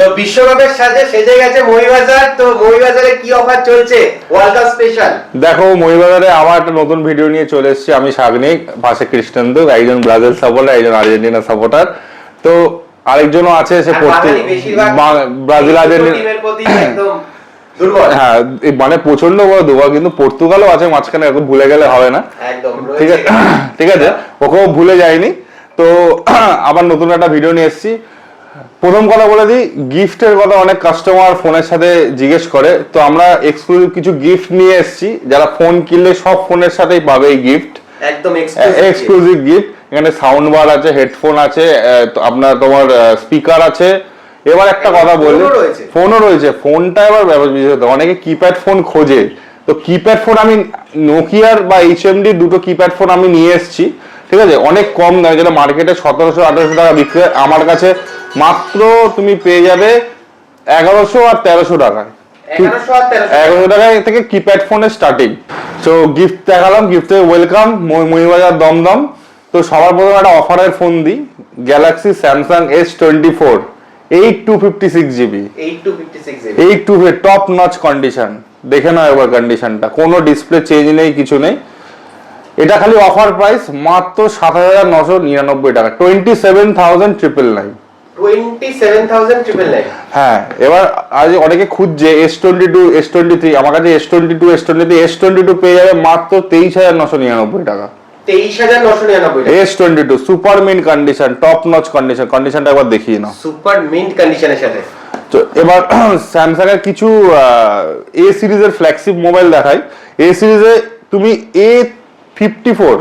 তো বিশ্বকাপের সাথে সেজে গেছে মহিবাজার। তো মহিবাজারে কি অফার চলছে ওয়ার্ল্ড কাপ স্পেশাল? দেখো মহিবাজারে আমার একটা নতুন ভিডিও নিয়ে চলে এসেছি। আমি সাগনিক, পাশে কৃষ্ণেন্দু, একজন ব্রাজিল সাপোর্টার, একজন আর্জেন্টিনা সাপোর্টার। তো আরেকজনও আছে, সে ব্রাজিল আর্জেন্টিনার প্রতি একদম দুর্বল। হ্যাঁ, মানে প্রচন্ড বড় দুর্বল। কিন্তু পর্তুগালও আছে মাঝখানে, এখন ভুলে গেলে হবে না। একদম ঠিক আছে, ওকেও ভুলে যায়নি। তো আবার নতুন একটা ভিডিও নিয়ে এসেছি। প্রথম কথা বলে দিই, গিফটের কথা অনেক কাস্টমার ফোনের সাথে জিজ্ঞেস করে। তো আমরা এক্সক্লুসিভ কিছু গিফট নিয়ে এসেছি, যারা ফোন কিনলে সব ফোনের সাথেই পাবে এই গিফট। একদম এক্সক্লুসিভ গিফট। এখানে সাউন্ড বার আছে, হেডফোন আছে, আপনার তোমার স্পিকার আছে। এবার একটা কথা বলি, ফোনও রয়েছে। ফোনটা এবার অনেকে কিপ্যাড ফোন খোঁজে, তো কিপ্যাড ফোন আমি নোকিয়ার বা HMD দুটো কিপ্যাড ফোন আমি নিয়ে এসেছি। ঠিক আছে, অনেক কম দামে, যেটা মার্কেটে 1700-1800 টাকা বিক্রি হয়, আমার কাছে মাত্র তুমি পেয়ে যাবে 1100 আর 1300 টাকায়। 1100 টাকায় থেকে কিপ্যাড ফোনের স্টার্টিং। তো গিফট দেখালাম, গিফটে ওয়েলকাম মহিবাজার দমদম। তো সবার প্রথমে একটা অফারের ফোন দিই, Galaxy Samsung S24 8256GB। 8256 top notch condition. দেখে নাও এবার কন্ডিশনটা, কোনো ডিসপ্লে চেঞ্জ নেই, কিছু নেই। এটা খালি অফার প্রাইস মাত্র 7999 টাকা, 27,999। হ্যাঁ, এবার আজ অনেকে খুঁজছে S22 S23, আমার কাছে S22 পেয়ে যাবে মাত্র 23,999 টাকা। 23,999 S22 super mint condition, top notch condition. কন্ডিশনটা একবার দেখিয়ে নাও, সুপার মিন্ট কন্ডিশনের সাথে। তো এবার স্যামসাং এর কিছু A সিরিজের ফ্ল্যাগশিপ মোবাইল দেখাই। A সিরিজে তুমি A54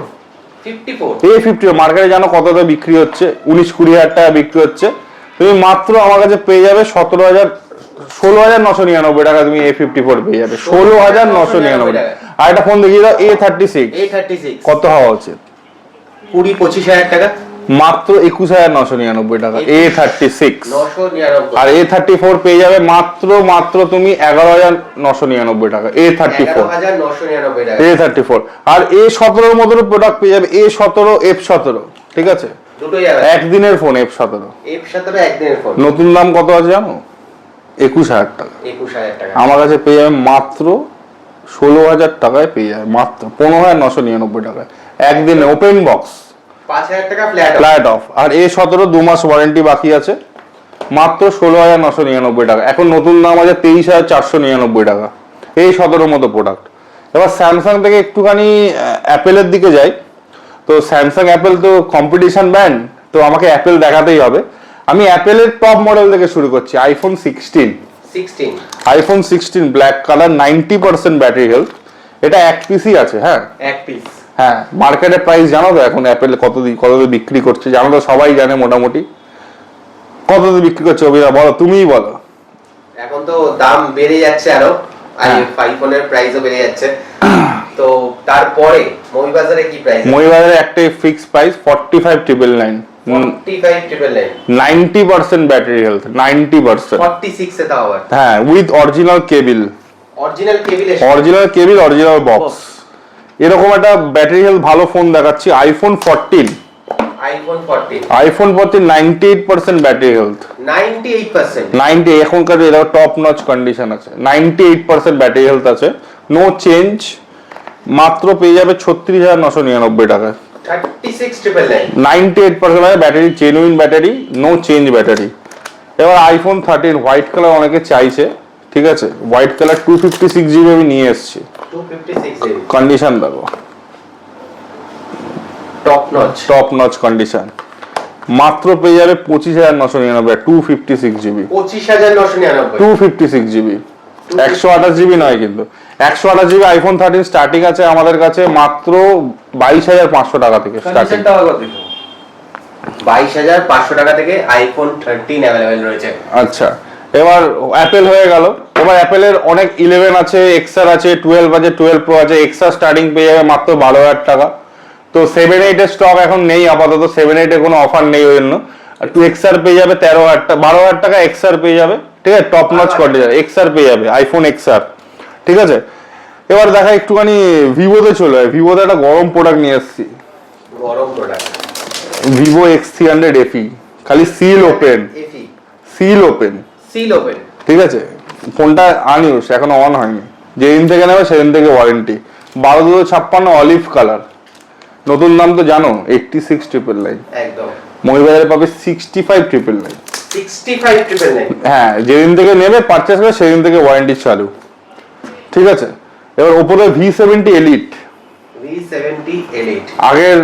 মার্কেটে জানো কততে বিক্রি হচ্ছে? 19-20 হাজার টাকা বিক্রি হচ্ছে। তুমি মাত্র আমার কাছে পেয়ে যাবে 16,999 টাকা। তুমি A54 পেয়ে যাবে 16,999 টাকা। আর একটা ফোন দেখিয়ে দাও, A36 কত হওয়া উচিত? 20-25 হাজার টাকা, মাত্র 21,999 টাকা A36। আর A34 পেয়ে যাবে মাত্র তুমি 11,999 টাকা A34। আর A17 এর মতো প্রোডাক্ট পেয়ে যাবে, A17 F17। ঠিক আছে, একদিনের ফোন F17 একদিনের ফোন। নতুন দাম কত আছে জানো? 21,000 টাকা। আমার কাছে পেয়ে যাবে মাত্র 16,000 টাকায় পেয়ে যাবে, মাত্র 15,999 টাকায় একদিনে ওপেন বক্স, 5,000 টাকা ফ্ল্যাট অফ। আর A17 2 মাস ওয়ারেন্টি বাকি আছে, মাত্র 16,999 টাকা। এখন নতুন দাম আছে 23,499 টাকা A17 মতো প্রোডাক্ট। এবার স্যামসাং থেকে একটুখানি অ্যাপেলের দিকে যাই। তো স্যামসাং অ্যাপেল তো কম্পিটিশন ব্র্যান্ড, তো আমাকে অ্যাপেল দেখাতেই হবে। আমি অ্যাপেলের টপ মডেল থেকে শুরু করছি, iPhone 16 black colour, 90% battery health. এটা এক পিসই আছে। হ্যাঁ, এক পিস। হ্যাঁ, মার্কেটের প্রাইস জানো তো এখন অ্যাপেল কততে বিক্রি করছে? জানো তো, সবাই জানে মোটামুটি। কততে বিক্রি করছে অভিরা, বলো, তুমিই বলো। এখন তো দাম বেড়ে যাচ্ছে, আরো আইফোনের প্রাইসও বেড়ে যাচ্ছে। তো তারপরে মহিবাজারে কি প্রাইস? মহিবাজারে একটাই ফিক্স প্রাইস 45,999। 90% battery health, 90%। 46 এ তাও আবার। হ্যাঁ, with original cable, original box. এরকম একটা ব্যাটারি হেলথ ভালো ফোন দেখাচ্ছি, আইফোন 14 98% ব্যাটারি হেলথ। 90 এখনকার এটা টপ নচ কন্ডিশন আছে, 98% ব্যাটারি হেলথ আছে, নো চেঞ্জ। মাত্র পেয়ে যাবে 36,999 টাকা। 98% battery, genuine battery, no change battery. এবার আইফোন 13 হোয়াইট কালার অনেকে চাইছে। ঠিক আছে, হোয়াইট কালার 256GB আমি নিয়ে এসেছি। 256GB কন্ডিশন দেখো, টপ নচ কন্ডিশন। মাত্র পেয়ে যাবে 25,999 256GB। 256GB 128GB নয়, কিন্তু 128GB আইফোন 13 স্টার্টিং আছে আমাদের কাছে মাত্র 22,500 টাকা থেকে স্টার্টিং। 22,500 টাকা থেকে আইফোন 13 अवेलेबल রয়েছে। আচ্ছা, এবার অ্যাপেল হয়ে গেল। এবার অ্যাপেলের অনেক 11 আছে, এক্সআর আছে, 12 আছে, 12 প্রো আছে। এক্সআর স্টার্টিং পেয়ে যাবে মাত্র 12,000 টাকা। তো 7-8 এর স্টক এখন নেই আপাতত, 7-8 এ কোনো অফার নেই ওই জন্য। আর টু এক্সআর পেয়ে যাবে 13,000 টাকা, 12,000 টাকা এক্সআর পেয়ে যাবে। ঠিক আছে, টপ নচ কন্ডিশন এক্সআর পেয়ে যাবে, আইফোন এক্সআর। ঠিক আছে, এবার দেখা একটুখানি ভিভোতে চলে যায়। ভিভোতে একটা গরম প্রোডাক্ট নিয়ে এসেছি, ভিভো X300 FE। খালি সিল ওপেন, সিল ওপেন। ঠিক আছে, ফোনটা আনইউজ, এখনো অন হয়নি। যেদিন থেকে নেবে সেদিন থেকে ওয়ারেন্টি। 12,256 অলিভ কালার, নতুন দাম তো জানো 86,999। একদম মহিবাজারে পাবে 65,999। 65,999। হ্যাঁ, যেদিন থেকে নেবে পারচেস করে সেদিন থেকে ওয়ারেন্টি চালু। ঠিক আছে, এবার ওপরে V70 Elite। V70 Elite আগের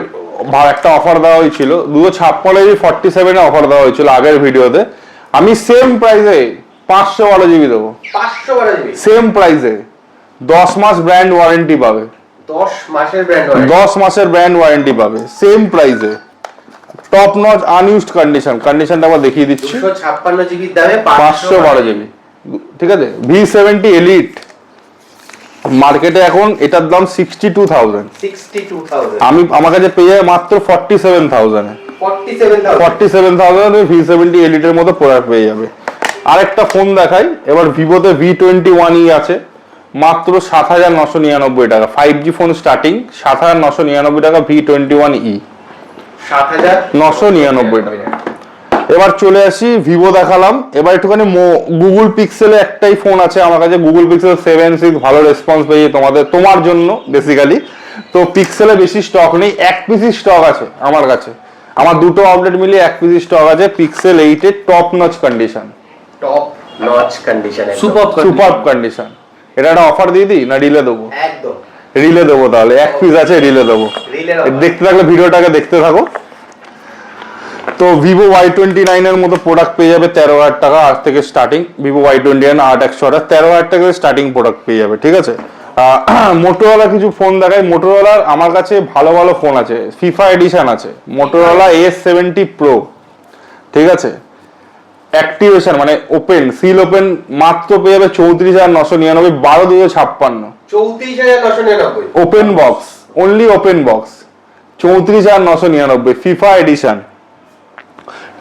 একটা অফার দেওয়া হয়েছিল 256 47 অফার দেওয়া হয়েছিল আগের ভিডিওতে। আমি সেম প্রাইসে 512 জিবি দেবো, 512 জিবি সেম প্রাইসে। 10 মাস ব্র্যান্ড ওয়ারেন্টি পাবে, 10 মাসের ব্র্যান্ড ওয়ারেন্টি, 10 মাসের ব্র্যান্ড ওয়ারেন্টি পাবে সেম প্রাইসে। টপ নচ আনইউজড কন্ডিশনটা আবার দেখিয়ে দিচ্ছি। 256 জিবির দামে 512 জিবি। ঠিক আছে, V70 Elite মার্কেটে এখন এটার দাম 62,000। 62,000 আমার কাছে পেয়ে যাবে মাত্র 47,000 এ। 47,000 V70 Elite এর মতো প্রোডাক্ট পেয়ে যাবে। আরেকটা ফোন দেখাই এবার, ভিভোতে V21e আছে মাত্র 7,999 টাকা। 5G ফোন স্টার্টিং 7,999 টাকা V21e, 7,999 টাকা। এবার চলে আসি, ভিভো দেখালাম, এবার একটুখানি গুগল পিক্সেলে একটাই ফোন আছে আমার কাছে, গুগল পিক্সেল 7 ভালো রেসপন্স পেয়ে তোমার জন্য বেসিক্যালি। তো পিক্সেলে বেশি স্টক নেই, এক পিসি স্টক আছে আমার কাছে। আমার দুটো আপডেট মিলিয়ে এক পিসি স্টক আছে পিক্সেল 8 এর top notch condition. Super condition. এটা একটা অফার দিয়ে দিই না রিলে দেবো? একদম রিলে দেবো, তাহলে এক পিস আছে রিলে দেবো। দেখতে থাকলে ভিডিওটাকে দেখতে থাকো। তো ভিভো Y29 এর মতো প্রোডাক্ট পেয়ে যাবে 13,000 টাকা আজ থেকে স্টার্টিং। ভিভো Y29 8/128 13,000 টাকা স্টার্টিং প্রোডাক্ট পেয়ে যাবে। ঠিক আছে, মোটোরোলা কিছু ফোন দেখাই। মোটোরোলার আমার কাছে ভালো ভালো ফোন আছে, ফিফা এডিশন আছে, মোটোরোলা S70 Pro। ঠিক আছে, অ্যাক্টিভেশন মানে ওপেন সিল ওপেন মাত্র পেয়ে যাবে 34,999। 12,256 34,999 open box, only open box 34,999 FIFA edition.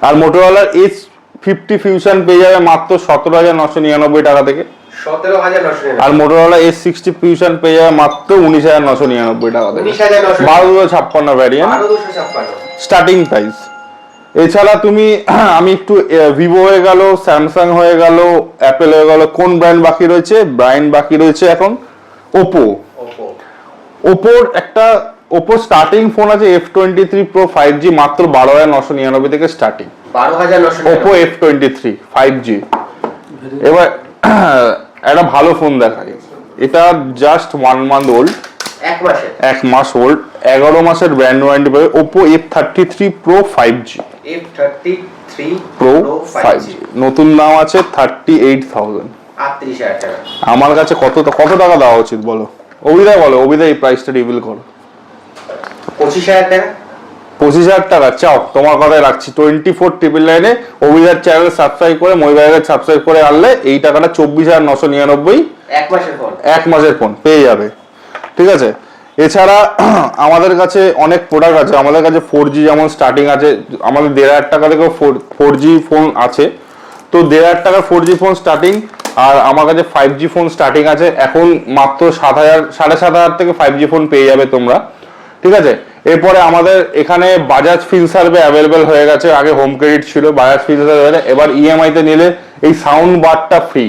আর মোটোরোলার S50 ফিউশন পেয়ে যাবে মাত্র 17,999 টাকা থেকে। 17,999 আর মোটোরোলা S60 ফিউশন পেয়ে যাবে মাত্র 19,999 টাকা থেকে। 12,256 ভ্যারিয়েন্ট 12,256 স্টার্টিং প্রাইস। এছাড়া তুমি আমি একটু ভিভো হয়ে গেল, স্যামসাং হয়ে গেল, অ্যাপেল হয়ে গেল, কোন ব্র্যান্ড বাকি রয়েছে? ব্র্যান্ড বাকি রয়েছে এখন ওপো। ওপোর একটা ওপো স্টার্টিং ফোন আছে F23 Pro 5G মাত্র 12,999 থেকে স্টার্টিং। 12,999 Oppo F23 5G। এবার একটা ভালো ফোন দেখাই, এটা জাস্ট 1 মান্থ ওল্ড, এক মাস ওল্ড, 11 মাসের ব্র্যান্ড ওয়ারেন্টি পাবে। Oppo F33 Pro 5G, F33 Pro 5G নতুন দাম আছে 38,000। 38,000 টাকা। আমার কাছে কত টাকা দেওয়া উচিত বলো? অভিদা বলো, অভিদা এই প্রাইসটা রিভিল করো। 25,000 টাকা। 25,000 টাকা চাও? তোমার কথাই রাখছি। 24,999 অভিদার চ্যানেল সাবস্ক্রাইব করে মহিবাজার সাবস্ক্রাইব করে আনলে এই টাকাটা 24,999 এক মাসের ফোন, এক মাসের ফোন পেয়ে যাবে। ঠিক আছে, এছাড়া আমাদের কাছে অনেক প্রোডাক্ট আছে। আমাদের কাছে 4G যেমন স্টার্টিং আছে, আমাদের 1,500 টাকা থেকে 4G ফোন আছে। তো 1,500 টাকার 4G ফোন স্টার্টিং, আর আমার কাছে 5G ফোন স্টার্টিং আছে এখন মাত্র 7,000 7,500 থেকে 5G ফোন পেয়ে যাবে তোমরা। ঠিক আছে, এরপরে আমাদের এখানে বাজাজ ফিনসার্ভে অ্যাভেলেবেল হয়ে গেছে। আগে হোম ক্রেডিট ছিল, বাজাজ ফিনসার্ভে এবার ইএমআই তে নিলে এই সাউন্ড বারটা ফ্রি।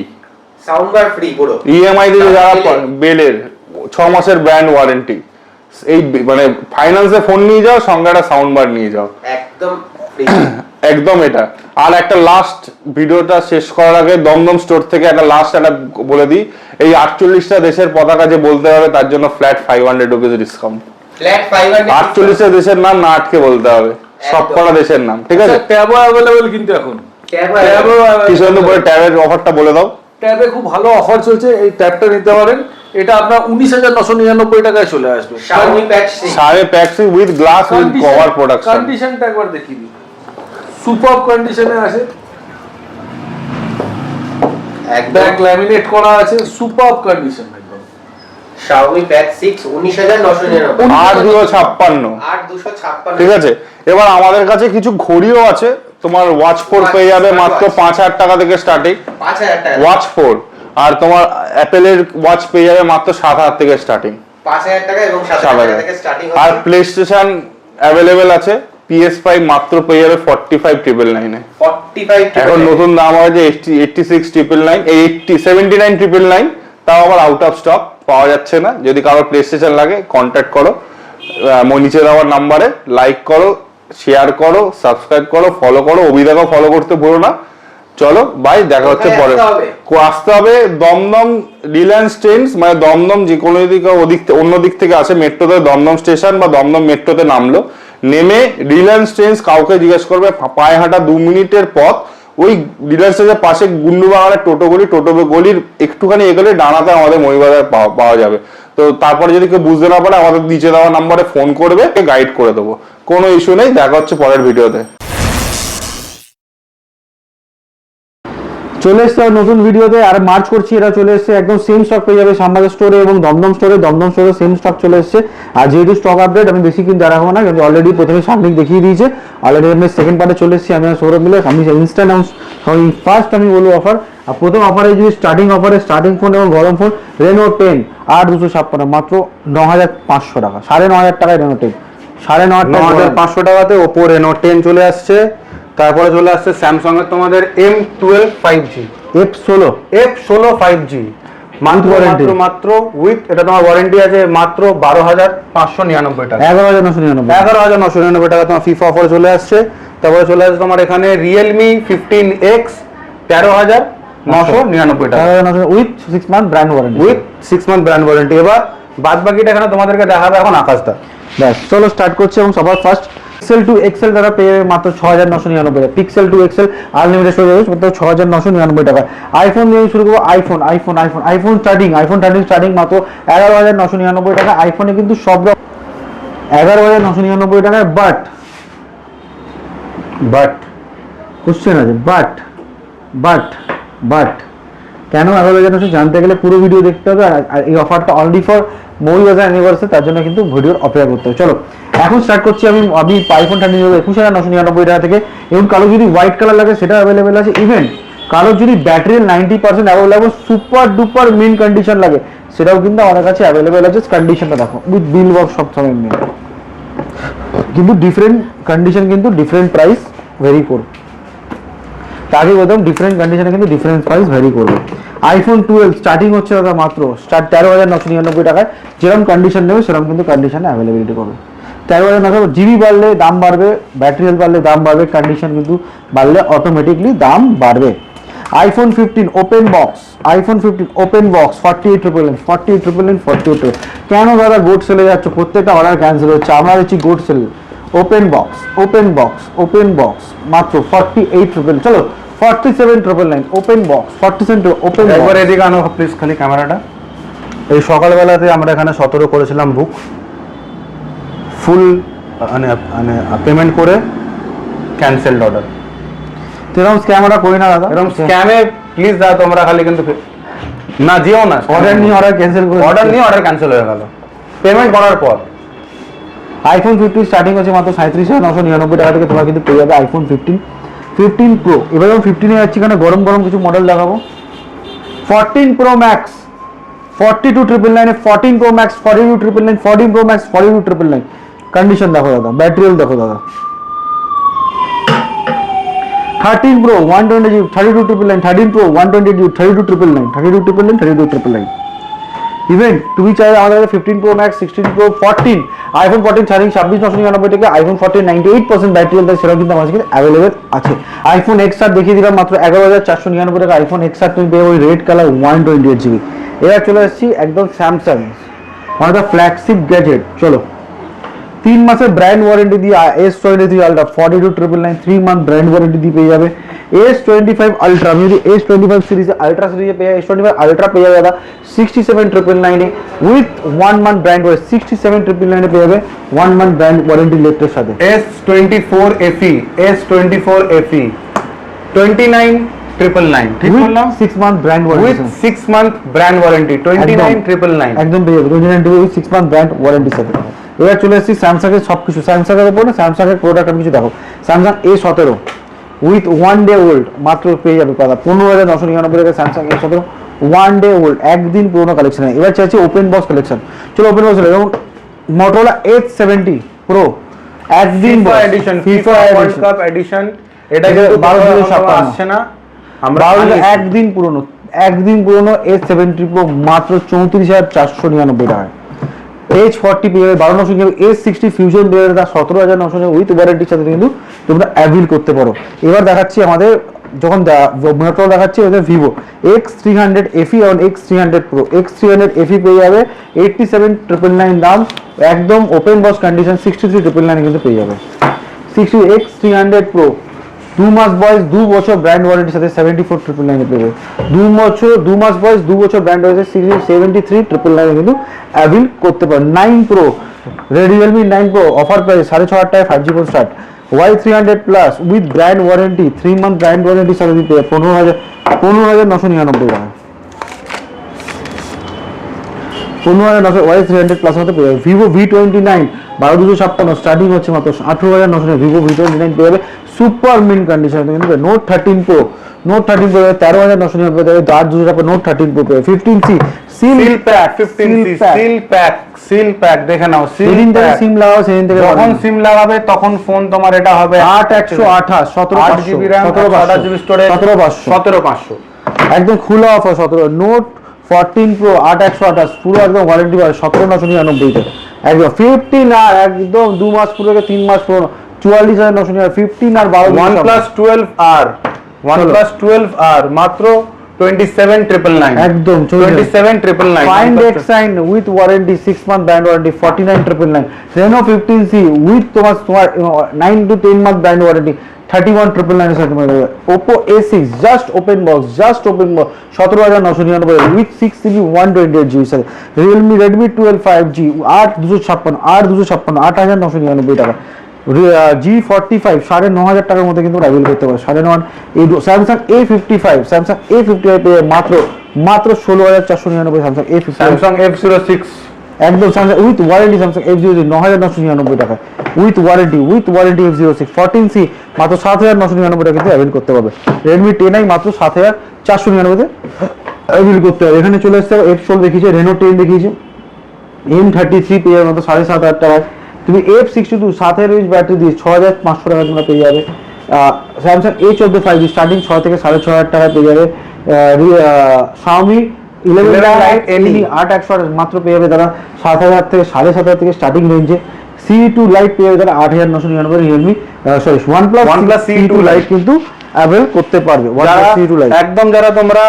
সাউন্ড বার ফ্রি পুরো ইএমআই তে যারা বেলের 6 মাসের ব্র্যান্ড ওয়ারেন্টি। এই মানে ফাইন্যান্সে ফোন নিয়ে যাও, সঙ্গে একটা সাউন্ড বার নিয়ে যাও, একদম ফ্রি। একদম এটা। আর একটা লাস্ট ভিডিওটা শেষ করার আগে দমদম স্টোর থেকে একটা লাস্ট একটা বলে দিই, এই 48টা দেশের পতাকা যে বলতে হবে তার জন্য ফ্ল্যাট 500 রুপিস ডিসকাউন্ট। ফ্ল্যাট 500 48টা দেশের নাম না আটকে বলতে হবে, সবকটা দেশের নাম। ঠিক আছে, ট্যাবও अवेलेबल কিন্তু এখন কিশোরন্দু বলে ট্যাবের অফারটা বলে দাও। ট্যাবে খুব ভালো অফার চলছে, এই ট্যাবটা নিতে পারেন। এটা আপনার 19,999 টাকায় চলে আসবে। Xiaomi Pad 6 সাড়ে প্যাক্সি with glass with cover production. কন্ডিশনটা একবার দেখিয়ে দিই, সুপার কন্ডিশনে আছে, একদম ল্যামিনেট করা আছে, সুপার কন্ডিশন একদম। Xiaomi Pad 6 19,999 8,256। ঠিক আছে, এবার আমাদের কাছে কিছু ঘড়িও আছে। তোমার ওয়াচ 4 পেয়ে যাবে মাত্র 5,000 টাকা থেকে স্টার্টিং, 5,000 টাকা ওয়াচ 4। আর তোমার অ্যাপেলের ওয়াচ পেয়ে যাবে মাত্র 7,000 থেকে স্টার্টিং, 5,000 টাকা এবং 7,000 টাকা থেকে স্টার্টিং। আর প্লে স্টেশন অ্যাভেলেবেল আছে PS5 মাত্র পেয়ে যাবে 45,999 45 এখন নতুন দাম হয়েছে 86,999 এই 79,999 তাও আবার আউট অফ স্টক পাওয়া যাচ্ছে না। যদি কারোর প্লে স্টেশন লাগে কন্ট্যাক্ট করো নিচে দেওয়ার নাম্বারে, লাইক করো, শেয়ার করো, সাবস্ক্রাইব করো, ফলো করো, অভিদাকেও ফলো করতে ভুলো না। চলো বাই, দেখা হচ্ছে পরে। আসতে হবে দমদম রিলায়েন্স ট্রেন্ডস, মানে দমদম যে কোনো দিকে অন্য দিক থেকে আসে, মেট্রোতে দমদম স্টেশন বা দমদম মেট্রোতে নামলো, নেমে রিলায়েন্স ট্রেন্ডস কাউকে জিজ্ঞেস করবে, পায়ে হাঁটা 2 মিনিটের পথ, ওই রিলায়েন্স ট্রেন্ডসের পাশে গুন্ডুবাগানের টোটো গলির একটুখানি এগোলে ডানাতে আমাদের মহিবাজার পাওয়া যাবে। তো তারপরে যদি কেউ বুঝতে না পারে আমাদের নিচে দেওয়া নাম্বারে ফোন করবে, গাইড করে দেবো, কোনো ইস্যু নেই। দেখা হচ্ছে পরের ভিডিওতে। চলে এসছে নতুন ভিডিওতে, আর মার্চ করছি, এটা চলে এসছে একদম সেম স্টক পেয়ে যাবে শ্যামবাজার স্টোরে এবং দমদম স্টোরে সেম স্টক চলে এসছে। আর যেহেতু স্টক আপডেট আমি বেশি কিন্তু দেখাবো না, কিন্তু অলরেডি প্রথমে সামনে দেখিয়ে দিয়েছে, অলরেডি আমি সেকেন্ড পার্টে চলে এসেছি। আমি সৌরভ মিলে, আমি ইনস্ট্যান্ট ফার্স্ট আমি বলবো অফার। আর প্রথম অফারে যদি স্টার্টিং ফোন এবং গরম ফোন রেনো 10 8,256 মাত্র 9,500 টাকা, 9,500 টাকায় রেনো 10, 9,500 টাকাতে ওপো রেনো 10 চলে আসছে। তারপরে চলে আসছে স্যামসাং এর তোমাদের M12 5G, F16 5G month warranty মাত্র উইথ, এটা তোমার ওয়ারেন্টি আছে মাত্র 12,599 টাকা, 11,999 টাকা তোমার ফিফা অফার চলে আসছে। তারপরে চলে আসছে তোমার এখানে Realme 15X 13,999 টাকা উইথ 6 মান্থ ব্র্যান্ড ওয়ারেন্টি। এবার বাদ বাকিটা এখানে তোমাদেরকে দেখাবে এখন আকাশটা। ব্যাস চলো স্টার্ট করছি। এবং সবার ফার্স্ট পিক্সেল টু এক্সেল তারা পেয়ে মাত্র 6,999 টাকা, Pixel two XL unlimited storage মাত্র 6,999 টাকা। আইফোন দিয়ে শুরু করবো, আইফোন স্টার্টিং মাত্র 11,999 টাকা। আইফোনে কিন্তু সব 11,999 টাকায়, বাট কোশ্চেন আছে, বাট কেন 11,999 জানতে গেলে পুরো ভিডিও দেখতে হবে। আর এই অফারটা অনলি ফর মৌলিবাজার অ্যানিভার্সারি, তার জন্য কিন্তু ভিডিওর অপেক্ষা করতে হবে। চলো এখন স্টার্ট করছি। আমি আইফোনটা নিয়ে যাবো 21,999 টাকা থেকে। এবং কালো যদি হোয়াইট কালার লাগে সেটা অ্যাভেলেবেল আছে। ইভেন কালো যদি ব্যাটারির 90% available super duper main condition লাগে সেটাও কিন্তু আমাদের কাছে অ্যাভেলেবেল আছে। কন্ডিশনটা দেখো, উইথ বিল বক্স সব সময় মেন, কিন্তু ডিফারেন্ট কন্ডিশন, কিন্তু ডিফারেন্ট প্রাইস ভেরি করবে। তাকে বলতাম ডিফারেন্ট কন্ডিশনে কিন্তু ডিফারেন্ট প্রাইস ভ্যারি করবে। আইফোন 12 স্টার্টিং হচ্ছে দাদা মাত্র 13,999 টাকায়। যেরকম কন্ডিশন নেবে সেরকম কিন্তু কন্ডিশনে অ্যাভেলেবিলিটি করবে। 13,999, জিবি বাড়লে দাম বাড়বে, ব্যাটারি হেলথ বাড়লে দাম বাড়বে, কন্ডিশন কিন্তু বাড়লে অটোমেটিকলি দাম বাড়বে। আইফোন 15 ওপেন বক্স, 48,999 কেন দাদা গোড সেলে যাচ্ছে? প্রত্যেকটা অর্ডার ক্যান্সেল হচ্ছে, আমরা দিচ্ছি গোড সেল। ওপেন বক্স মাত্র 48,999। চলো 47,999 ওপেন বক্স, 47 একবার এদিকে আনো প্লিজ, খালি ক্যামেরাটা। এই সকালবেলাতে আমরা এখানে 17 করেছিলাম বুক, ফুল মানে পেমেন্ট করে ক্যান্সেলড অর্ডার। এরকম স্ক্যাম আমরা করি না দাদা, এরকম স্ক্যামে প্লিজ দাদা তোমরা খালি কিন্তু না যেও না। অর্ডার নিয়ে অর্ডার ক্যান্সেল হয়ে গেল পেমেন্ট করার পর। আইফোন 15 স্টার্টিং হচ্ছে মাত্র 37,999 টাকা থেকে। তোমরা কিন্তু পেয়ে যাবে আইফোন 15 প্রো। এবার যখন 15 এ যাচ্ছি, এখানে গরম কিছু মডেল দেখাবো। 14 pro max 42,999, 14 pro max 42,999, 14 pro max 42,999। Condition দেখো দাদা, ব্যাটারি হেলথ দেখো দাদা। 13 pro 120 GB 32,999, 13 pro 120 GB 32,999। Even তুমি চাইলে আমাদের 15 pro max, 16 pro, 14 iPhone 14 starting 26,999 টাকা। আইফোন 14 98% ব্যাটারি হেলথ, সেটাও কিন্তু আমাদের কাছে অ্যাভেলেবেল আছে। আইফোন XR দেখিয়ে দিলাম মাত্র 11,499 টাকা। আইফোন XR তুমি পেয়ে ওই রেড কালার 128 জিবি। এবার চলে আসছি একদম Samsung, one of the flagship gadget. চলো 3 মাসের ব্র্যান্ড ওয়ারেন্টি দিয়ে S23 ultra 42,999, 3 month brand warranty দিয়ে পেয়ে যাবে। S25 আলট্রা, আমি যদি S25 সিরিজে আলট্রা সিরিজে পেয়ে যাবে, S25 আলট্রা পেয়ে যাবে দাদা 67,999 উইথ 1 মান্থ ব্র্যান্ড ওয়ারেন্টি। 67,999 পেয়ে যাবে 1 মান্থ ব্র্যান্ড ওয়ারেন্টি লেটেস্টের সাথে। S24 FE 29,999, ঠিক বললাম? 6 month brand warranty with 6 month brand warranty 29,999 একদম পেয়ে যাবে 29,999 উইথ 6 মান্থ ব্র্যান্ড ওয়ারেন্টির সাথে। এবার চলে এসেছি স্যামসাং এর সবকিছু, স্যামসাং এর উপর না, স্যামসাং এর প্রোডাক্ট আমি কিছু দেখো। Samsung A17 with 1 day old মাত্র পেয়ে যাবে দাদা 15,999 টাকা। স্যামসাং A17 1 ডে ওল্ড, একদিন পুরোনো কালেকশন। এবার চাইছি ওপেন বক্স কালেকশন। চলো ওপেন বক্স, যেমন মোটরোলা H70 Pro একদিন FIFA edition, FIFA world cup edition, এটা এটা কিন্তু 12,256 আসছে না, আমরা 12 একদিন পুরনো S70 Pro মাত্র 34,499 টাকায়। H40 পেয়ে যাবে 12,900, S60 ফিউশন পেয়ে যাবে 17,900 উইথ ওয়ারেন্টির সাথে কিন্তু তোমরা অ্যাভিল করতে পারো। এবার দেখাচ্ছি আমাদের যখন মোটরোলা দেখাচ্ছি ওদের ভিভো X300 FE এবং X300 Pro। X300 FE পেয়ে যাবে 87,999 দাম, একদম ওপেন বক্স কন্ডিশন 63,999 কিন্তু পেয়ে যাবে। 60 X300 Pro 2 মাস বয়স 2 বছর ব্র্যান্ড ওয়ারেন্টির সাথে 74,999 পেয়ে যাবে। 2 মাস বয়স 2 বছর ব্র্যান্ড ওয়ারেন্টি 73,999 কিন্তু অ্যাভিল করতে পারো। 9 Pro Realme 9 Pro offer price 6,500 টাকায় 5G phone start. Y300 Plus with brand warranty 3 month brand ওয়ারেন্টির সাথে দিতে 15,999 টাকা। 15,900 Y300 Plus মতো পেয়ে যাবে। Vivo V29 12,256 স্টার্টিং হচ্ছে মাত্র 18,900। Vivo V29 পেয়ে যাবে সুপার মিন কন্ডিশনে কিন্তু। Note 13 Pro 13,999 পেয়ে যাবে। 8,256 Note 13 Pro পেয়ে 15C seal pack, 15C seal pack দেখে নাও। সেদিন থেকে সিম লাগাও, সেদিন থেকে যখন সিম লাগাবে তখন ফোন তোমার এটা হবে 8,128 8GB RAM 8GB স্টোরেজ 17,500 একদম খোলা অফার। 17 Note 14 Pro 8,128 পুরো একদম ওয়ারেন্টি পাবে 17,999 তে একদম। 15 আর একদম 2 মাস পুরো থেকে 3 মাস পুরো 44,999। 15 আর 12 OnePlus 12R মাত্র 27,999 একদম 27,999 Find X9 with warranty 6 month brand warranty 49,999। Reno 15C with তোমার 9 to 10 month brand warranty 31,999 এর সাথে তোমার দেবে। Oppo A6 just open box 17,999 with 6GB 128GB সাথে। Realme Redmi 12 5G 8,256 8,999 টাকা। G45 9,500 টাকার মধ্যে কিন্তু অ্যাভেল করতে পারো। 9,500 স্যামসাং A55 পেয়ে মাত্র 16,499 স্যামসাং A55 স্যামসাং F06 একদম Samsung with warranty Samsung F06 9,999 টাকা উইথ ওয়ারেন্টি F06 14C মাত্র 7,999 টাকা কিন্তু অ্যাভেল করতে পারবে। Redmi 10i মাত্র 7,499 তে অ্যাভেল করতে হবে। এখানে চলে আসছে F16 দেখিয়েছে, Reno 10 দেখিয়েছে, M33 পেয়ে যাবে মাত্র 7,500 টাকা। তুমি F62 7,000 mAh ব্যাটারি দিয়ে 6,500 টাকা তোমরা পেয়ে যাবে। স্যামসাং A14 5G স্টার্টিং 6 থেকে 6,500 টাকা পেয়ে যাবে। Xiaomi 11 Lite NE 8,128 মাত্র পেয়ে যাবে তারা 7,000 থেকে 7,500 থেকে স্টার্টিং রেঞ্জে। C2 Lite পেয়ে যাবে তারা 8,999। Realme OnePlus C2 Lite কিন্তু অ্যাভেল করতে পারবে। OnePlus C2 Lite একদম যারা তোমরা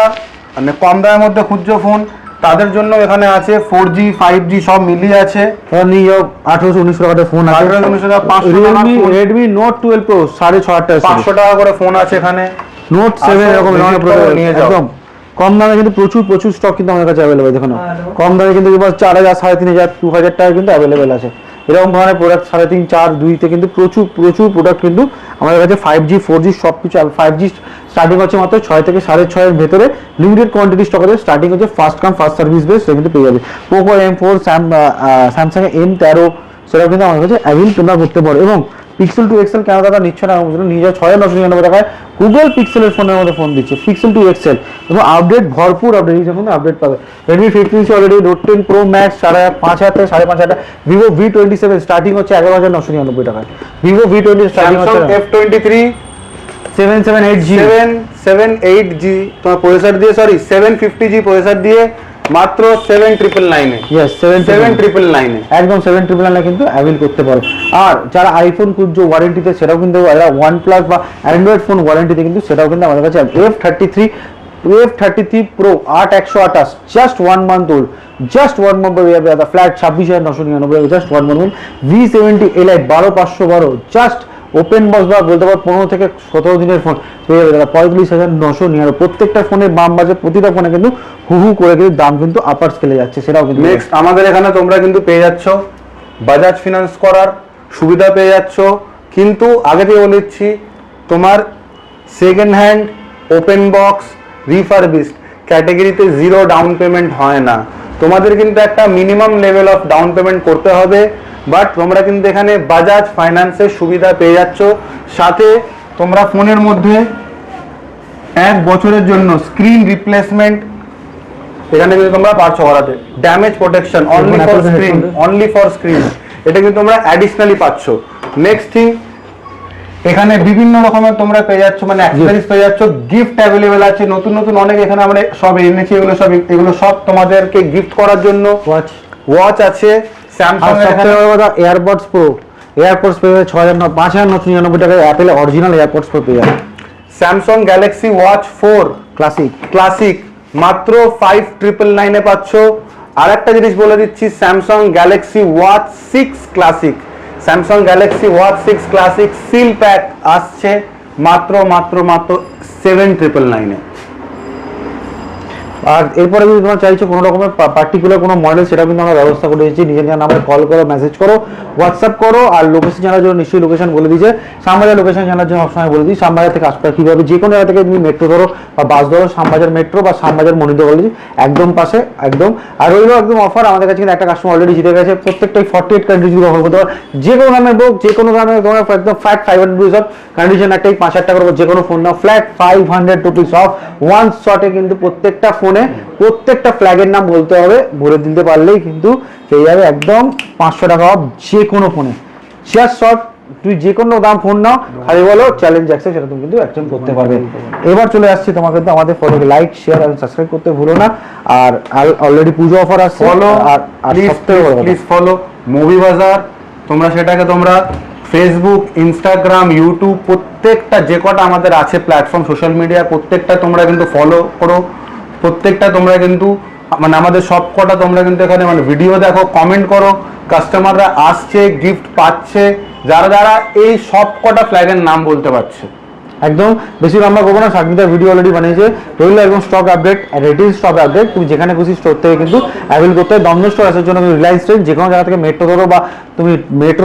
মানে কম দামের মধ্যে খুঁজছো ফোন তাদের জন্য এখানে আছে 4G 5G সব মিলিয়ে আছে। নিয়ে যাও 1,800-1,900 টাকার ফোন আছে। 1,800 টাকা 500 টাকা Redmi Note 12 Pro 6,500 টাকা 500 টাকা করে ফোন আছে এখানে। Note 7 এরকম নিয়ে যাও। একদম কম দামে কিন্তু প্রচুর স্টক কিন্তু আমাদের কাছে अवेलेबल। দেখো না কম দামে কিন্তু এবার 4,000 3,500 2,000 টাকা কিন্তু अवेलेबल আছে। এরকম ধরনের প্রোডাক্ট 3.5 4 2 তে কিন্তু প্রচুর প্রোডাক্ট কিন্তু আমাদের কাছে 5G 4G সবকিছু। 5G স্টার্টিং হচ্ছে মাত্র 6 থেকে 6.5 এর ভিতরে লিমিটেড কোয়ান্টিটি স্টক আছে। স্টার্টিং হচ্ছে first come first service base, সেটা কিন্তু পেয়ে যাবে। Poco M4 স্যামসাং M13 সেটা কিন্তু আমাদের কাছে অ্যাভেল তোমরা করতে পারো। এবং Pixel 2 XL কেন দাদা নিচ্ছে না নিয়ে যাও 6,999 টাকায় গুগল পিক্সেলের ফোনের মধ্যে ফোন দিচ্ছে Pixel 2 XL এবং আপডেট ভরপুর আপডেট যখন আপডেট পাবে। Redmi 15C already Note 10 Pro Max 5,500 থেকে 5,500 টাকা। Vivo V27 স্টার্টিং হচ্ছে 11,999 টাকায়। Vivo V20 স্টার্টিং হচ্ছে F23 778G তোমার প্রসেসর দিয়ে 750G প্রসেসর দিয়ে মাত্র 7,999 এ। Yes 7,999 এ একদম 7,999 কিন্তু অ্যাভেল করতে পারো। আর যারা আইফোন খুঁজছো ওয়ারেন্টিতে সেটাও কিন্তু OnePlus বা অ্যান্ড্রয়েড ফোন ওয়ারেন্টিতে কিন্তু সেটাও কিন্তু আমাদের কাছে F33 Pro 8,128 just 1 month old just 1 month পেয়ে যাবে দাদা flat 26,999 just 1 month old। V70 Lite 12,512 just open box বা বলতে পারো 15 থেকে 17 দিনের ফোন পেয়ে যাবে দাদা 45,999। প্রত্যেকটা ফোনের দাম বাজে, প্রতিটা ফোনে কিন্তু হু করে কিন্তু দাম কিন্তু আপার স্কেলে যাচ্ছে সেটাও কিন্তু। নেক্সট আমাদের এখানে তোমরা কিন্তু পেয়ে যাচ্ছ বাজাজ ফিনান্স করার সুবিধা পেয়ে যাচ্ছ, কিন্তু আগে থেকে বলে দিচ্ছি তোমার second hand open box refurbished ক্যাটাগরিতে 0 ডাউন পেমেন্ট হয় না। তোমাদের কিন্তু একটা minimum level of down payment করতে হবে, বাট তোমরা কিন্তু এখানে বাজাজ ফাইন্যান্সের সুবিধা পেয়ে যাচ্ছ। সাথে তোমরা ফোনের মধ্যে 1 বছরের জন্য স্ক্রিন রিপ্লেসমেন্ট এখানে কিন্তু তোমরা পারছো করাতে। Damage protection only for screen এটা কিন্তু তোমরা অ্যাডিশনালি পাচ্ছ। নেক্সট থিং, এখানে বিভিন্ন রকমের তোমরা পেয়ে যাচ্ছ, মানে অ্যাক্সেসরিজ পেয়ে যাচ্ছ, গিফট অ্যাভেলেবেল আছে, নতুন নতুন অনেক এখানে আমরা সব এনেছি, এগুলো সব তোমাদেরকে গিফট করার জন্য। ওয়াচ আছে, স্যামসাং এয়ারপডস প্রো, এয়ারপডস পেয়ে যাবে 5,999 টাকায়, অ্যাপেল অরিজিনাল এয়ারপডস প্রো পেয়ে যাবে। স্যামসাং গ্যালাক্সি ওয়াচ 4 ক্লাসিক মাত্র 5,999 পাচ্ছ। আর একটা জিনিস বলে দিচ্ছি, Samsung Galaxy watch 6 classic, Samsung Galaxy watch 6 classic seal pack আসছে মাত্র 7,999 এ। আর এরপরে যদি তোমরা চাইছো কোনো রকমের পার্টিকুলার কোনো মডেল, সেটা কিন্তু আমরা ব্যবস্থা করে দিয়েছি। নিজের নাম্বারে কল করো, মেসেজ করো, হোয়াটসঅ্যাপ করো। আর লোকেশন জানার জন্য নিশ্চয়ই লোকেশন বলে দিয়েছে, শ্যামবাজার লোকেশন জানার জন্য সবসময় বলে দিই। শ্যামবাজার থেকে আসতে কীভাবে, যে কোনো জায়গা থেকে তুমি মেট্রো ধরো বা বাস ধরো, শ্যামবাজার মেট্রো বা শ্যামবাজার মনিন্দ্র কলেজ একদম পাশে একদম। আর রইলো একদম অফার, আমাদের কাছে কিন্তু একটা কাস্টমার অলরেডি জিতে গেছে, প্রত্যেকটাই 48 কান্ট্রিজ অফার করতে পারো, যে কোনো দামের বুক, যে কোনো দামের তোমার একদম ফ্ল্যাট 500 রুপিস অফ, কন্ডিশন একটাই 5,000 টাকার উপর যে কোনো phone now, flat 500 rupees of one শটে। কিন্তু প্রত্যেকটা ফোনে প্রত্যেকটা ফ্ল্যাগের নাম বলতে হবে, বলে দিতে পারলেই কিন্তু পেয়ে যাবে একদম 500 টাকা অফ যে কোনো ফোনে। শেয়ার শট, তুই যে কোনো দাম ফোন নাও, খালি বলো চ্যালেঞ্জ অ্যাকসেপ্ট, সেটা তুমি কিন্তু অ্যাকসেপ্ট করতে পারবে। এবার চলে আসছি, তোমাকে কিন্তু আমাদের ফলোকে লাইক, শেয়ার এবং সাবস্ক্রাইব করতে ভুলো না। আর অলরেডি পুজো অফার আসছে, ফলো আর প্লিজ ফলো মুভি বাজার। তোমরা সেটাকে তোমরা ফেসবুক, ইনস্টাগ্রাম, ইউটিউব, প্রত্যেকটা যে কটা আমাদের আছে প্ল্যাটফর্ম সোশ্যাল মিডিয়া, প্রত্যেকটা তোমরা কিন্তু ফলো করো, প্রত্যেকটা তোমরা কিন্তু মানে আমাদের সব কটা তোমরা কিন্তু এখানে মানে ভিডিও দেখো, কমেন্ট করো, কাস্টমাররা আসছে, গিফট পাচ্ছে, যারা এই সব কটা ফ্ল্যাগের নাম বলতে পারছে। একদম বেশি লম্বা করবো না, সাকমিতার ভিডিও অলরেডি বানিয়েছে, রইল একদম stock update, rating stock update. তুমি যেখানে খুশি স্টোর থেকে কিন্তু অ্যাভেল করতে হয়। দমদম স্টোর আসার জন্য রিলায়েন্স ট্রেন, যে কোনো জায়গা থেকে মেট্রো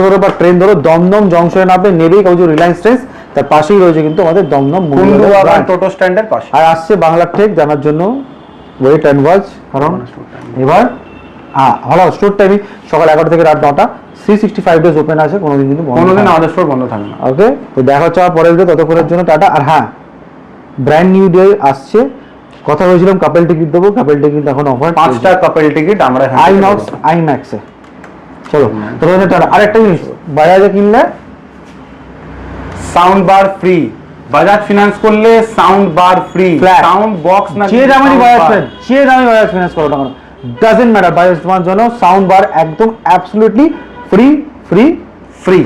ধরো বা ট্রেন ধরো, দমদম জংশনে নামবে, নেবেই কাউকে রিলায়েন্স ট্রেন, তার পাশেই রয়েছে কিন্তু আমাদের দমদম টোটো স্ট্যান্ডের পাশে। আর আসছে বাংলা টেক জানার জন্য ওয়েট অ্যান্ড ওয়াচ, কারণ এবার হলো স্টোর টাইমিং সকাল 11 থেকে রাত 9টা, 365 ডেজ ওপেন আছে, কোনোদিন কিন্তু কোনোদিন আমাদের স্টোর বন্ধ থাকে না। ওকে, তো দেখা হচ্ছে পরের ভিডিও, ততক্ষণের জন্য টাটা। আর হ্যাঁ, ব্র্যান্ড নিউ ডে আসছে, কথা বলেছিলাম কাপেল টিকিট দেবো, কাপেল টিকিট এখন অফার 5টা কাপেল টিকিট আমরা আইম্যাক্সে। চলো ততক্ষণে টাটা। আরেকটা জিনিস, বাজাজে কিনলে sound bar free, Bajaj finance করলে sound bar free, sound box না, যে দামি বাজাজ ফিনান্স করো না, ডাজন্ট ম্যাটার, বাজাজ তোমার জন্য সাউন্ড বার একদম অ্যাবসলিউটলি ফ্রি।